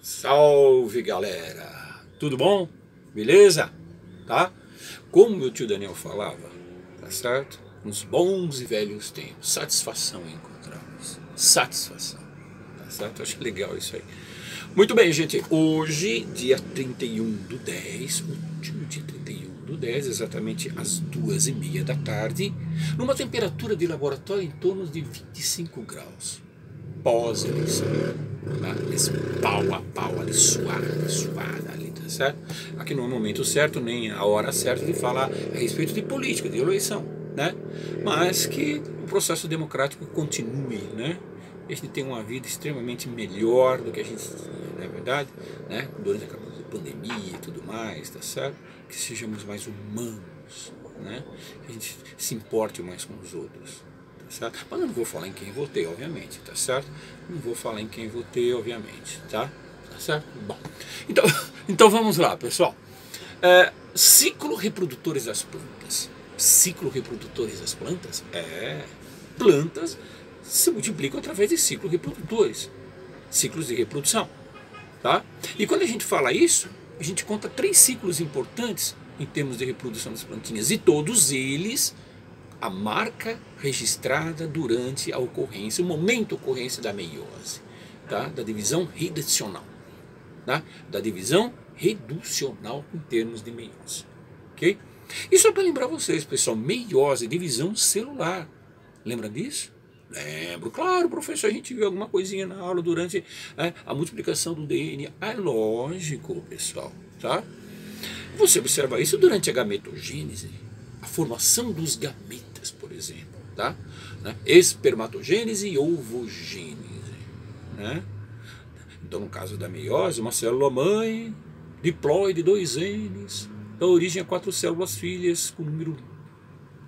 Salve, galera! Tudo bom? Beleza? Tá? Como meu tio Daniel falava, tá certo? Nos bons e velhos tempos, satisfação em encontrá-los. Satisfação, tá certo? Acho legal isso aí. Muito bem, gente. Hoje, dia 31/10, último dia 31/10, exatamente às 2h30 da tarde, numa temperatura de laboratório em torno de 25 graus. Pós-eleição, tá? Esse pau a pau ali, suada ali, tá certo? Aqui não é o momento certo, nem a hora certa de falar a respeito de política, de eleição, né? Mas que o processo democrático continue, né? A gente tem uma vida extremamente melhor do que a gente tinha, não é verdade? Né? Durante a pandemia e tudo mais, tá certo? Que sejamos mais humanos, né? Que a gente se importe mais com os outros. Certo? Mas eu não vou falar em quem votei, obviamente, tá certo? Não vou falar em quem votei, obviamente, tá? Tá certo? Bom, então vamos lá, pessoal. Ciclo reprodutores das plantas. Ciclo reprodutores das plantas? Plantas se multiplicam através de ciclos reprodutores. Ciclos de reprodução, tá? E quando a gente fala isso, a gente conta 3 ciclos importantes em termos de reprodução das plantinhas. E todos eles a marca registrada durante a ocorrência, o momento de ocorrência da meiose, tá? Da divisão reducional, tá? Da divisão reducional em termos de meiose, ok? E só para lembrar vocês, pessoal, meiose, divisão celular, lembra disso? Lembro, claro, professor, a gente viu alguma coisinha na aula durante a multiplicação do DNA, lógico, pessoal, tá? Você observa isso durante a gametogênese, a formação dos gametas, por exemplo, tá? Espermatogênese e ovogênese, né? Então, no caso da meiose, uma célula mãe, diploide, 2 N's, dá origem a 4 células filhas com número,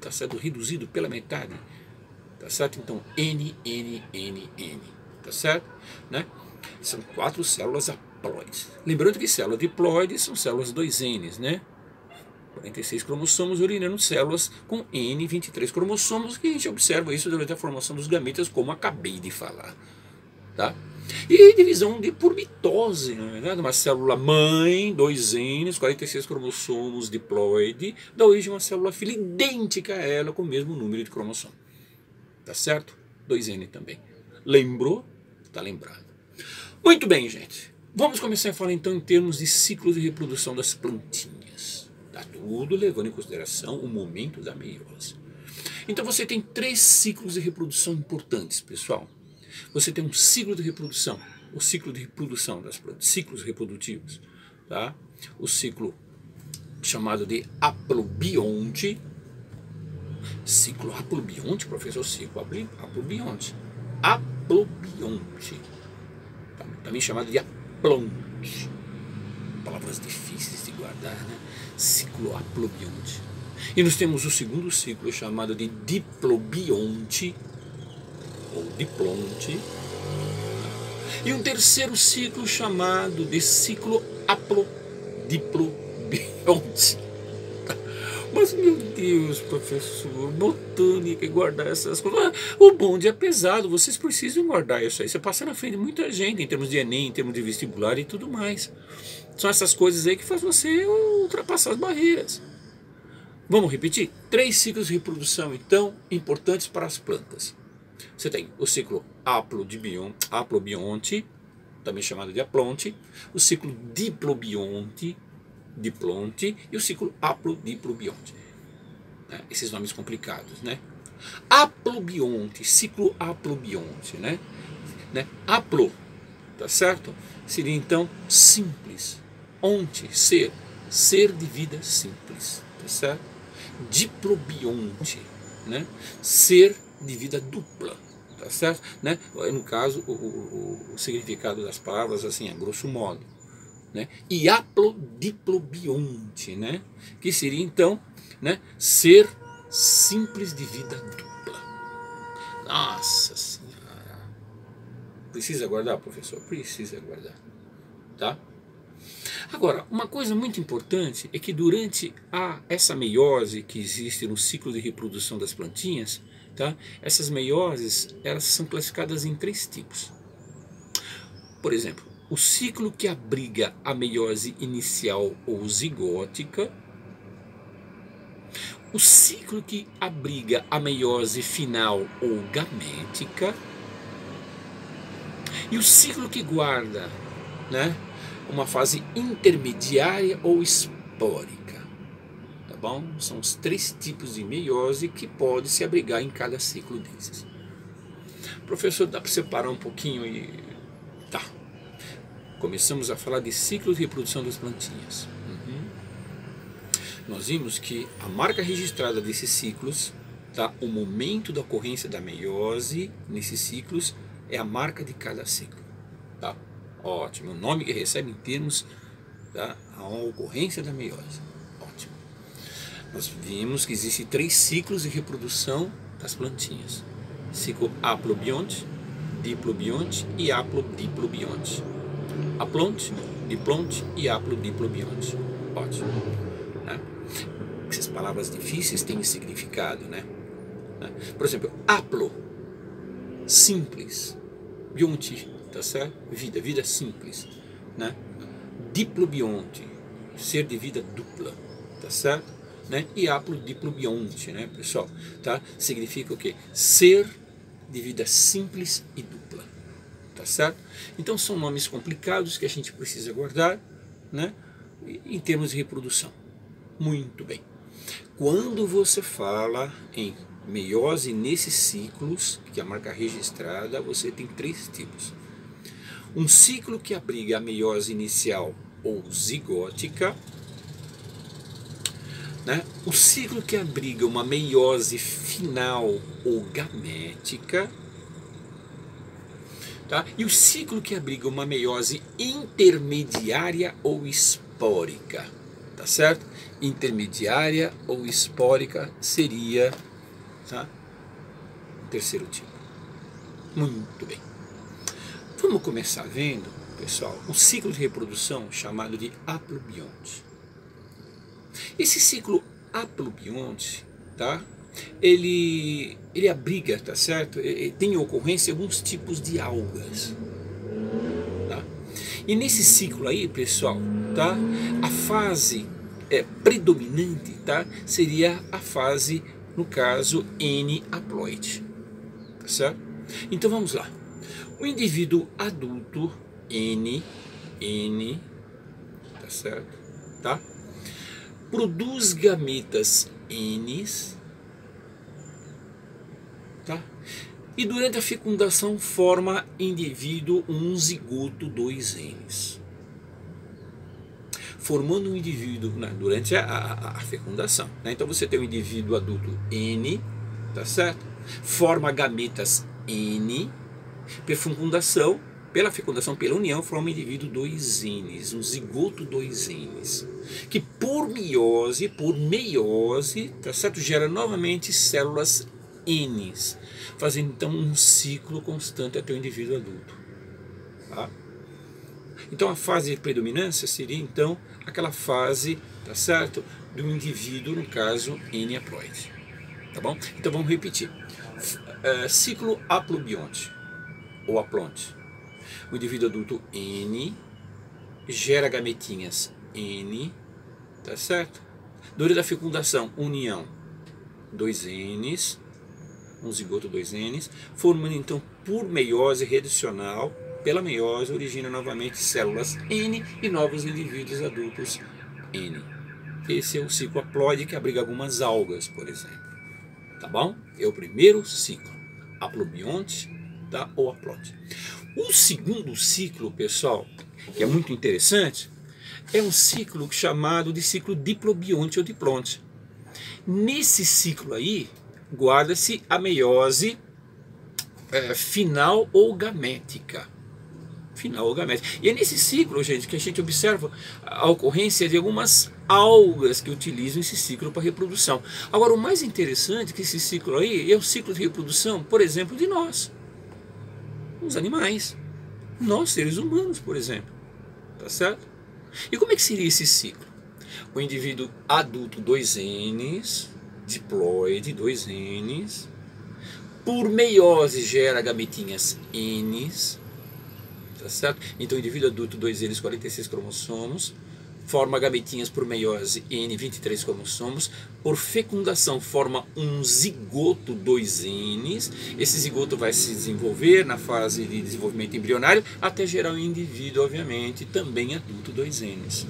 tá certo, reduzido pela metade, tá certo? Então, N, tá certo? Né? São 4 células haploides. Lembrando que células diploides são células 2 N's, né? 46 cromossomos urinando células com N, 23 cromossomos, que a gente observa isso durante a formação dos gametas, como acabei de falar, tá? E divisão por mitose, não é verdade? Uma célula mãe, 2 N's, 46 cromossomos, diploide, dá origem a uma célula filha idêntica a ela, com o mesmo número de cromossomos, tá certo? 2 N também. Lembrou? Tá lembrado. Muito bem, gente. Vamos começar a falar então em termos de ciclo de reprodução das plantinhas. Tá tudo levando em consideração o momento da meiose. Então você tem 3 ciclos de reprodução importantes, pessoal. Você tem um ciclo de reprodução, o ciclo de reprodução das plantas, ciclos reprodutivos, tá? O ciclo chamado de haplobionte. Ciclo haplobionte, professor, ciclo haplobionte. Haplobionte. Também chamado de aplonte. Palavras difíceis de guardar, né? Ciclo haplobionte. E nós temos o segundo ciclo chamado de diplobionte, ou diplonte. E um terceiro ciclo chamado de ciclo haplodiplobionte. Mas, meu Deus, professor, botânica e guardar essas coisas. O bonde é pesado, vocês precisam guardar isso aí. Você passa na frente de muita gente, em termos de Enem, em termos de vestibular e tudo mais. São essas coisas aí que fazem você ultrapassar as barreiras. Vamos repetir? 3 ciclos de reprodução, então, importantes para as plantas. Você tem o ciclo haplobionte, também chamado de aplonte, o ciclo diplobionte, diplonte, e o ciclo haplodiplobionte. Esses nomes complicados, né? Haplobionte, ciclo haplobionte, né? Haplo, tá certo? Seria então simples. Onte, ser de vida simples, tá certo? Diplobionte, né? Ser de vida dupla, tá certo? Né? No caso, o significado das palavras, assim, a grosso modo. Né? E haplodiplobionte, né? Que seria então, né, ser simples de vida dupla. Nossa Senhora! Precisa guardar, professor? Precisa guardar, tá? Agora, uma coisa muito importante é que durante essa meiose que existe no ciclo de reprodução das plantinhas, tá? Essas meioses, elas são classificadas em 3 tipos. Por exemplo, o ciclo que abriga a meiose inicial ou zigótica, o ciclo que abriga a meiose final ou gamética, e o ciclo que guarda, né, uma fase intermediária ou espórica. Tá bom? São os 3 tipos de meiose que pode se abrigar em cada ciclo desses. Professor, dá para separar um pouquinho e... Tá. Começamos a falar de ciclo de reprodução das plantinhas. Nós vimos que a marca registrada desses ciclos, tá, o momento da ocorrência da meiose nesses ciclos é a marca de cada ciclo. Tá? Ótimo. O nome que recebe em termos, tá, a ocorrência da meiose. Ótimo. Nós vimos que existem 3 ciclos de reprodução das plantinhas. Ciclo haplobionte, diplobionte e haplodiplobionte. Haplonte, diplonte e haplodiplobionte. Ótimo. Né? Essas palavras difíceis têm significado, né? Por exemplo, haplo, simples. Bionte, tá certo? Vida simples, né? Diplobionte, ser de vida dupla, tá certo? Né? E haplodiplobionte, né, pessoal? Tá? Significa o quê? Ser de vida simples e dupla, tá certo? Então são nomes complicados que a gente precisa guardar, né, em termos de reprodução. Muito bem. Quando você fala em meiose nesses ciclos, que é a marca registrada, você tem 3 tipos. Um ciclo que abriga a meiose inicial ou zigótica, né? O ciclo que abriga uma meiose final ou gamética, tá? E o ciclo que abriga uma meiose intermediária ou espórica, tá certo? Intermediária ou espórica seria, tá, o 3º tipo. Muito bem. Vamos começar vendo, pessoal, um ciclo de reprodução chamado de haplobionte. Esse ciclo haplobionte, tá, ele abriga, tá certo? Ele tem em ocorrência alguns tipos de algas, tá? E nesse ciclo aí, pessoal, tá, a fase predominante, tá, seria a fase, no caso, N-haploide, tá certo? Então vamos lá. O indivíduo adulto N, tá certo? Tá? Produz gametas Ns, tá? E durante a fecundação forma indivíduo um zigoto 2Ns. Formando um indivíduo, né, durante a fecundação, né? Então você tem um indivíduo adulto N, tá certo? Forma gametas N, pela fecundação, pela união, forma um indivíduo 2Ns, um zigoto 2Ns, que por meiose, tá certo? Gera novamente células Ns, fazendo então um ciclo constante até o indivíduo adulto, tá? Então a fase de predominância seria então aquela fase, tá certo, do indivíduo, no caso N-haploide, tá bom? Então vamos repetir. Ciclo haplobionte ou haplonte. O indivíduo adulto N gera gametinhas N, tá certo? Durante a fecundação, união 2Ns, um zigoto 2Ns, formando então por meiose reducional. Pela meiose origina novamente células N e novos indivíduos adultos N. Esse é o ciclo haploide que abriga algumas algas, por exemplo. Tá bom? É o primeiro ciclo, haplobionte, tá, ou haploide. O segundo ciclo, pessoal, que é muito interessante, é um ciclo chamado de ciclo diplobionte ou diplonte. Nesse ciclo aí, guarda-se a meiose final ou gamética. E é nesse ciclo, gente, que a gente observa a ocorrência de algumas algas que utilizam esse ciclo para reprodução. Agora, o mais interessante é que esse ciclo aí é o ciclo de reprodução, por exemplo, de nós, os animais, nós seres humanos, por exemplo, tá certo? E como é que seria esse ciclo? O indivíduo adulto 2Ns, diploide 2Ns, por meiose gera gametinhas Ns, tá certo? Então o indivíduo adulto, 2Ns, 46 cromossomos, forma gametinhas por meiose, N, 23 cromossomos, por fecundação forma um zigoto, 2Ns, esse zigoto vai se desenvolver na fase de desenvolvimento embrionário, até gerar um indivíduo, obviamente, também adulto, 2Ns.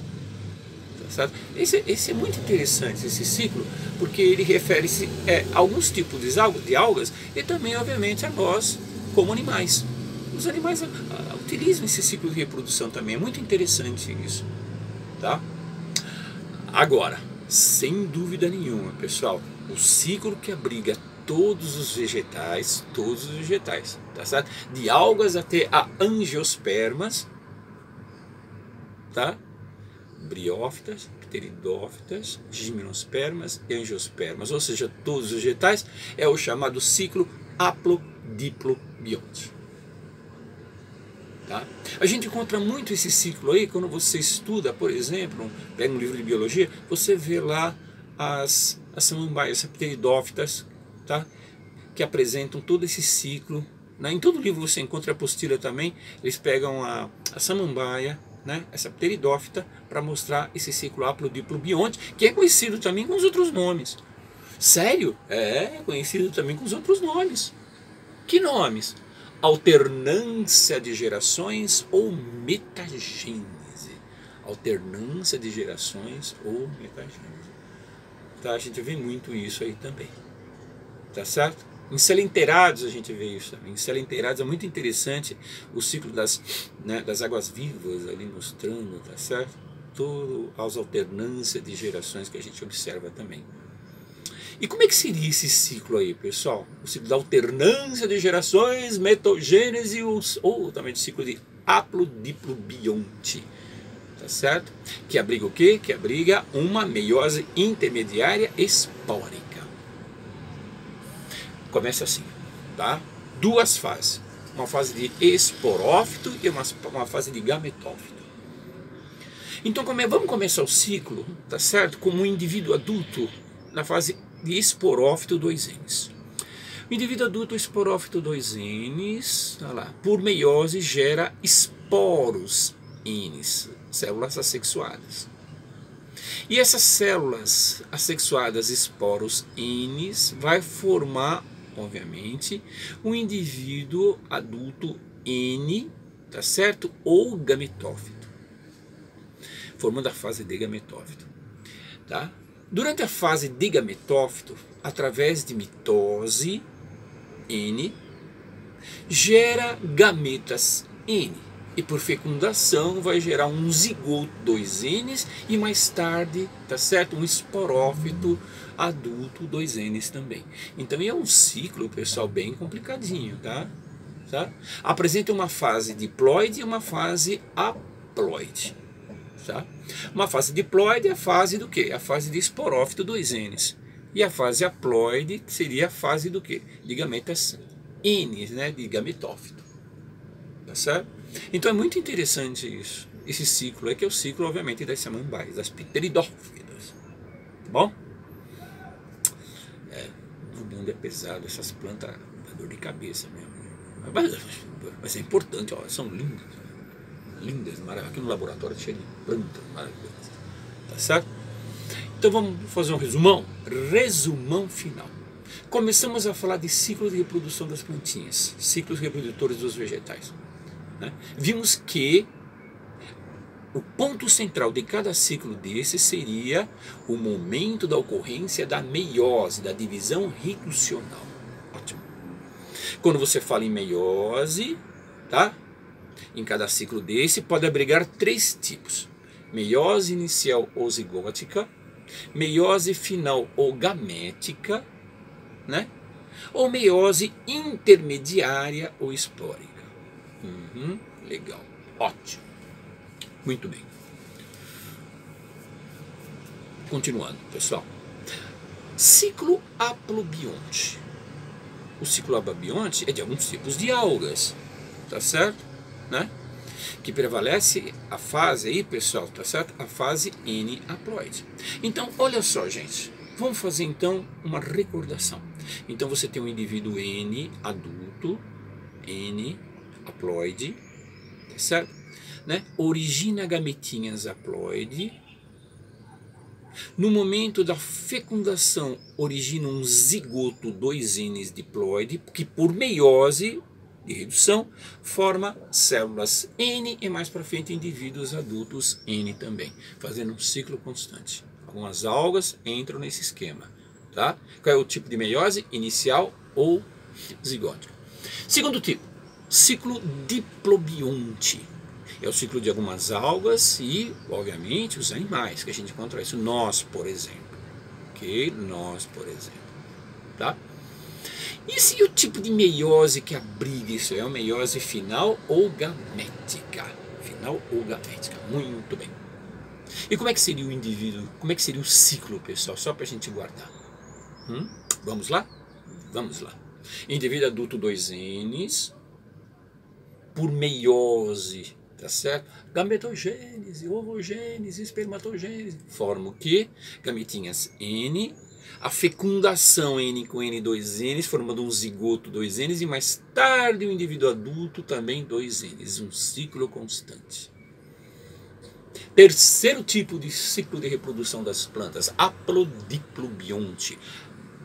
Tá certo? Esse é muito interessante, esse ciclo, porque ele refere-se a alguns tipos de algas e também, obviamente, a nós como animais. Os animais utilizam esse ciclo de reprodução também, é muito interessante isso. Tá? Agora, sem dúvida nenhuma, pessoal, o ciclo que abriga todos os vegetais, tá certo? De algas até a angiospermas, tá? Briófitas, pteridófitas, gimnospermas e angiospermas, ou seja, todos os vegetais, é o chamado ciclo haplodiplobionte. Tá? A gente encontra muito esse ciclo aí quando você estuda, por exemplo, pega um livro de biologia, você vê lá as samambaias, as pteridófitas, tá? Que apresentam todo esse ciclo. Né? Em todo livro você encontra a apostila também, eles pegam a samambaia, né? Essa pteridófita, para mostrar esse ciclo haplodiplobionte, que é conhecido também com os outros nomes. Sério? É conhecido também com os outros nomes. Que nomes? Alternância de gerações ou metagênese. Alternância de gerações ou metagênese. Tá? A gente vê muito isso aí também. Tá certo? Em Selenterados a gente vê isso também. Em Selenterados é muito interessante o ciclo das águas vivas ali mostrando, tá certo? Todas as alternâncias de gerações que a gente observa também. E como é que seria esse ciclo aí, pessoal? O ciclo da alternância de gerações, metagênese ou também o ciclo de haplodiplobionte, tá certo? Que abriga o quê? Que abriga uma meiose intermediária espórica. Começa assim, tá? Duas fases. Uma fase de esporófito e uma fase de gametófito. Então vamos começar o ciclo, tá certo? Como um indivíduo adulto na fase de esporófito 2Ns. O indivíduo adulto esporófito 2Ns, olha lá, por meiose gera esporos Ns, células assexuadas. E essas células assexuadas, esporos Ns, vai formar, obviamente, um indivíduo adulto N, tá certo? Ou gametófito, formando a fase de gametófito, tá? Durante a fase de gametófito, através de mitose, N, gera gametas N. E por fecundação vai gerar um zigoto 2Ns e mais tarde, tá certo? Um esporófito adulto 2Ns também. Então é um ciclo, pessoal, bem complicadinho, tá? Apresenta uma fase diploide e uma fase haploide. Tá? Uma fase diploide é a fase do quê? A fase de esporófito 2Ns. E a fase haploide seria a fase do quê? De gametas Ns, né? De gametófito. Tá certo? Então é muito interessante isso. Esse ciclo que é o ciclo, obviamente, das samambaias, das pteridófitas. Tá bom? O mundo é pesado, essas plantas dá dor de cabeça mesmo. Mas é importante, ó, são lindas. Lindas, maravilhosas. Aqui no laboratório cheio de plantas maravilhosas. Tá certo? Então vamos fazer um resumão? Resumão final. Começamos a falar de ciclo de reprodução das plantinhas, ciclos reprodutores dos vegetais. Né? Vimos que o ponto central de cada ciclo desse seria o momento da ocorrência da meiose, da divisão riclusional. Ótimo. Quando você fala em meiose, tá? Em cada ciclo desse pode abrigar três tipos: meiose inicial ou zigótica, meiose final ou gamética, né? Ou meiose intermediária ou espórica. Legal, ótimo, muito bem. Continuando, pessoal. Ciclo haplobionte. O ciclo haplobionte é de alguns tipos de algas, tá certo? Né? Que prevalece a fase aí, pessoal, tá certo? A fase N haploide. Então, olha só, gente. Vamos fazer então uma recordação. Então você tem um indivíduo N adulto, N haploide, certo? Né? Origina gametinhas haploide. No momento da fecundação, origina um zigoto 2N diploide, que por meiose de redução forma células N e mais para frente indivíduos adultos N também, fazendo um ciclo constante. Algumas algas entram nesse esquema. Tá? Qual é o tipo de meiose? Inicial ou zigótico. Segundo tipo, ciclo diplobionte. É o ciclo de algumas algas e, obviamente, os animais, que a gente encontra isso. Nós, por exemplo. Ok? Nós, por exemplo. Tá? E se o tipo de meiose que abriga isso é uma meiose final ou gamética? Final ou gamética. Muito bem. E como é que seria o indivíduo? Como é que seria o ciclo, pessoal? Só para a gente guardar. Vamos lá? Vamos lá. Indivíduo adulto 2Ns por meiose, tá certo? Gametogênese, ovogênese, espermatogênese. Forma o quê? Gametinhas N, a fecundação N com N2Ns, formando um zigoto 2Ns, e mais tarde o indivíduo adulto também 2Ns, um ciclo constante. Terceiro tipo de ciclo de reprodução das plantas, haplodiplobionte.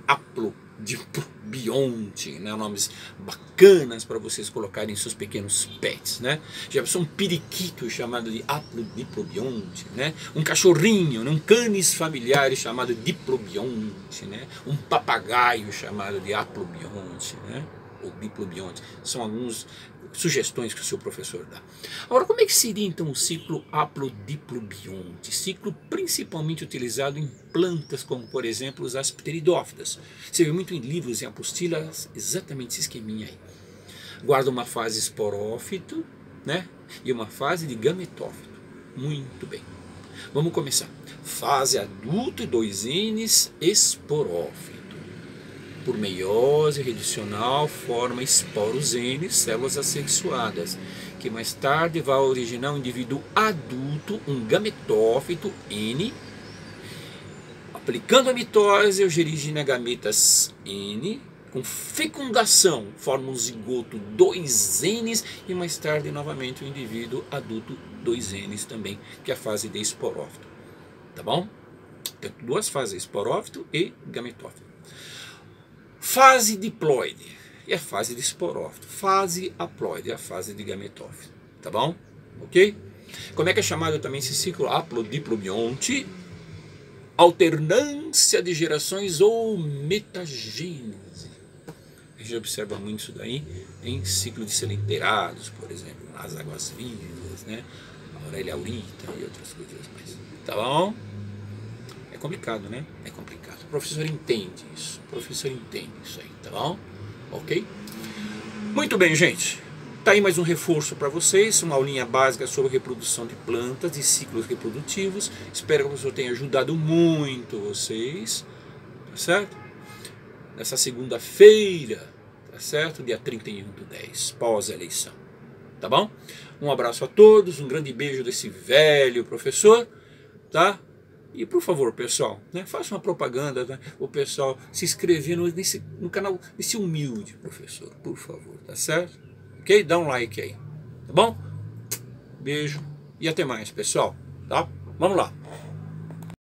Haplodiplobionte, né? Nomes bacanas para vocês colocarem em seus pequenos pets, né? Já são um periquito chamado de haplodiplobionte, né? Um cachorrinho, um canis familiares chamado diplobionte, né? Um papagaio chamado de haplobionte, né? Ou diplobionte. São algumas sugestões que o seu professor dá. Agora, como é que seria então o ciclo haplodiplobionte? Ciclo principalmente utilizado em plantas como, por exemplo, os aspteridófitas. Você vê muito em livros e apostilas exatamente esse esqueminha aí. Guarda uma fase esporófito, né? E uma fase de gametófito. Muito bem. Vamos começar. Fase adulto, 2Ns, esporófito. Por meiose reducional, forma esporos N, células assexuadas, que mais tarde vai originar um indivíduo adulto, um gametófito N. Aplicando a mitose, origina gametas N, com fecundação, forma um zigoto 2Ns e mais tarde novamente um indivíduo adulto 2Ns também, que é a fase de esporófito. Tá bom? Tem duas fases, esporófito e gametófito. Fase diploide é a fase de esporófito. Fase haploide é a fase de gametófito. Tá bom? Ok? Como é que é chamado também esse ciclo haplodiplobionte? Alternância de gerações ou metagênese. A gente observa muito isso daí em ciclo de selenterados, por exemplo, nas águas vivas, né? A Aurelia aurita e outras coisas mais. Tá bom? É complicado, né? É complicado. O professor entende isso. O professor entende isso aí, tá bom? Ok? Muito bem, gente. Tá aí mais um reforço para vocês, uma aulinha básica sobre reprodução de plantas e ciclos reprodutivos. Espero que o professor tenha ajudado muito vocês, tá certo? Nessa segunda-feira, tá certo? Dia 31/10, pós-eleição. Tá bom? Um abraço a todos, um grande beijo desse velho professor, tá? E por favor, pessoal, né, faça uma propaganda, né, o pessoal se inscrever no canal desse humilde professor, por favor, tá certo? Ok? Dá um like aí, tá bom? Beijo e até mais, pessoal, tá? Vamos lá.